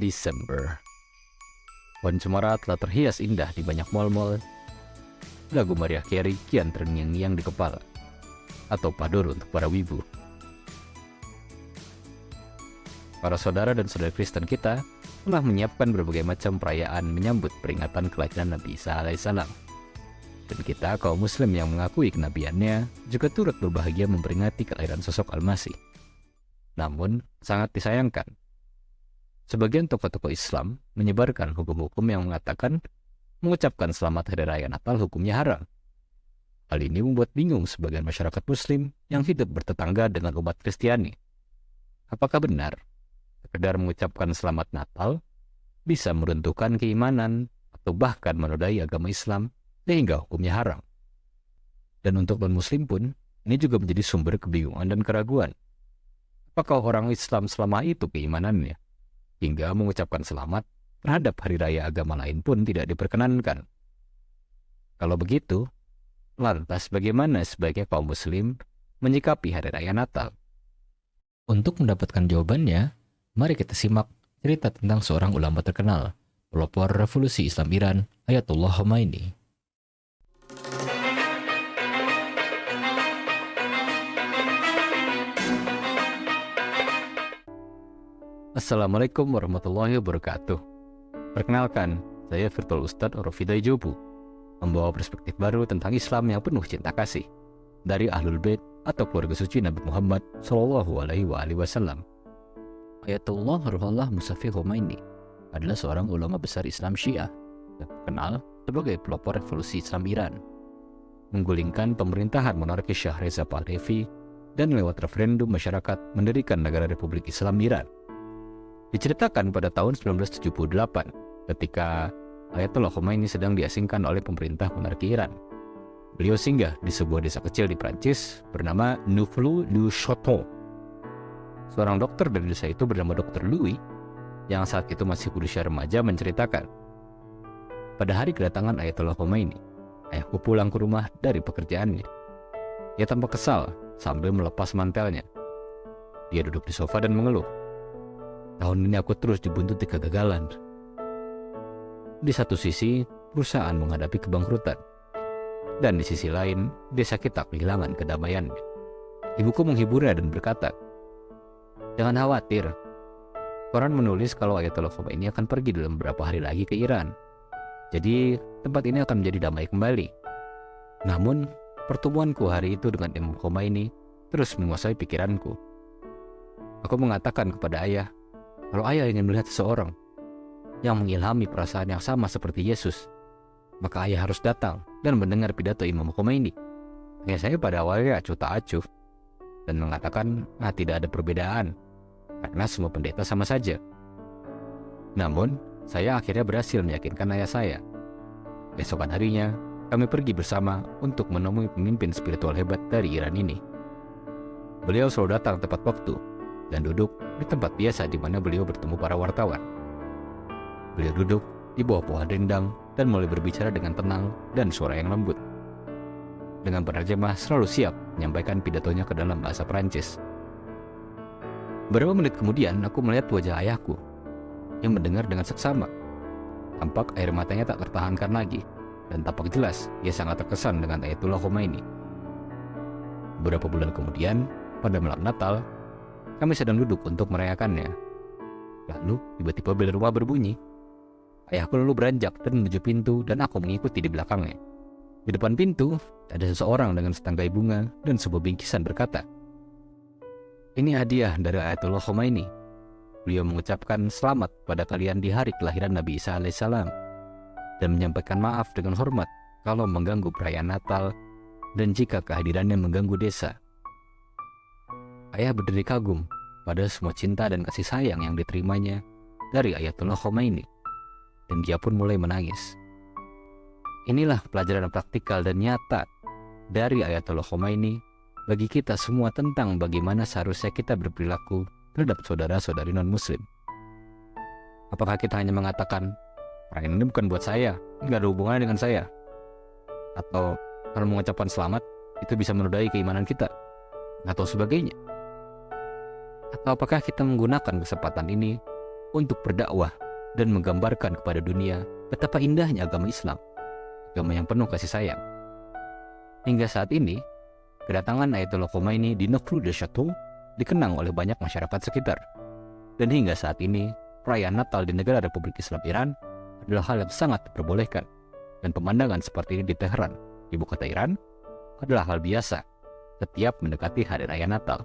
Desember. Pohon cemara telah terhias indah di banyak mal-mal. Lagu Mariah Carey kian terngiang-ngiang di kepala. Atau padur untuk para wibu. Para saudara dan saudara Kristen kita telah menyiapkan berbagai macam perayaan menyambut peringatan kelahiran Nabi Isa alaihissalam. Dan kita kaum muslim yang mengakui kenabiannya juga turut berbahagia memperingati kelahiran sosok Al-Masih. Namun, sangat disayangkan, sebagian tokoh-tokoh Islam menyebarkan hukum-hukum yang mengatakan mengucapkan selamat Hari Raya Natal hukumnya haram. Hal ini membuat bingung sebagian masyarakat muslim yang hidup bertetangga dengan umat Kristiani. Apakah benar sekedar mengucapkan selamat Natal bisa meruntuhkan keimanan atau bahkan menodai agama Islam sehingga hukumnya haram? Dan untuk non-muslim pun, ini juga menjadi sumber kebingungan dan keraguan. Apakah orang Islam selama itu keimanannya hingga mengucapkan selamat terhadap hari raya agama lain pun tidak diperkenankan? Kalau begitu, lantas bagaimana sebaiknya kaum muslim menyikapi hari raya Natal? Untuk mendapatkan jawabannya, mari kita simak cerita tentang seorang ulama terkenal, pelopor revolusi Islam Iran, Ayatollah Khomeini. Assalamualaikum warahmatullahi wabarakatuh. Perkenalkan, saya Virtual Ustadz Orofidai Jobu, membawa perspektif baru tentang Islam yang penuh cinta kasih dari Ahlul Bait atau keluarga suci Nabi Muhammad Shallallahu Alaihi Wasallam. Ayatollah Ruhollah Musafi Khomeini adalah seorang ulama besar Islam Syiah yang terkenal sebagai pelopor revolusi Islam Iran, menggulingkan pemerintahan monarki Shah Reza Pahlavi dan lewat referendum masyarakat mendirikan negara Republik Islam Iran. Diceritakan pada tahun 1978 ketika Ayatollah Khomeini sedang diasingkan oleh pemerintah monarki Iran. Beliau singgah di sebuah desa kecil di Prancis bernama Neuville-le-Château. Seorang dokter dari desa itu bernama Dr. Louis yang saat itu masih berusia remaja menceritakan, pada hari kedatangan Ayatollah Khomeini, ayahku pulang ke rumah dari pekerjaannya. Ia tampak kesal sambil melepas mantelnya. Dia duduk di sofa dan mengeluh, tahun ini aku terus dibuntuti kegagalan. Di satu sisi, perusahaan menghadapi kebangkrutan. Dan di sisi lain, desa kita kehilangan kedamaiannya. Ibuku menghiburnya dan berkata, jangan khawatir. Koran menulis kalau Ayatollah Khomeini akan pergi dalam beberapa hari lagi ke Iran. Jadi, tempat ini akan menjadi damai kembali. Namun, pertemuanku hari itu dengan Imam Khomeini terus menguasai pikiranku. Aku mengatakan kepada ayah, kalau ayah ingin melihat seseorang yang mengilhami perasaan yang sama seperti Yesus, maka ayah harus datang dan mendengar pidato Imam Khomeini. Ayah saya pada awalnya acuh tak acuh dan mengatakan tidak ada perbedaan karena semua pendeta sama saja. Namun, saya akhirnya berhasil meyakinkan ayah saya. Besokan harinya, kami pergi bersama untuk menemui pemimpin spiritual hebat dari Iran ini. Beliau selalu datang tepat waktu dan duduk di tempat biasa di mana beliau bertemu para wartawan. Beliau duduk di bawah pohon rindang dan mulai berbicara dengan tenang dan suara yang lembut. Dengan penerjemah selalu siap menyampaikan pidatonya ke dalam bahasa Perancis. Beberapa menit kemudian aku melihat wajah ayahku yang mendengar dengan seksama. Tampak air matanya tak tertahankan lagi dan tampak jelas ia sangat terkesan dengan Ayatollah Khomeini. Beberapa bulan kemudian, pada malam Natal, kami sedang duduk untuk merayakannya. Lalu tiba-tiba bel rumah berbunyi. Ayahku lalu beranjak dan menuju pintu dan aku mengikuti di belakangnya. Di depan pintu, ada seseorang dengan setangkai bunga dan sebuah bingkisan berkata, ini hadiah dari Ayatollah Khomeini. Beliau mengucapkan selamat pada kalian di hari kelahiran Nabi Isa alaihissalam dan menyampaikan maaf dengan hormat kalau mengganggu perayaan Natal dan jika kehadirannya mengganggu desa. Ayah berdiri kagum pada semua cinta dan kasih sayang yang diterimanya dari Ayatollah Khomeini. Dan dia pun mulai menangis. Inilah pelajaran praktikal dan nyata dari Ayatollah Khomeini bagi kita semua tentang bagaimana seharusnya kita berperilaku terhadap saudara-saudari non-muslim. Apakah kita hanya mengatakan, perayaan ini bukan buat saya, nggak ada hubungannya dengan saya? Atau kalau mengucapkan selamat, itu bisa menodai keimanan kita? Atau sebagainya? Atau apakah kita menggunakan kesempatan ini untuk berdakwah dan menggambarkan kepada dunia betapa indahnya agama Islam, agama yang penuh kasih sayang. Hingga saat ini, kedatangan Ayatollah Khomeini di Neuville-le-Château dikenang oleh banyak masyarakat sekitar. Dan hingga saat ini, perayaan Natal di negara Republik Islam Iran adalah hal yang sangat diperbolehkan. Dan pemandangan seperti ini di Teheran, ibu kota Iran, adalah hal biasa setiap mendekati hari raya Natal.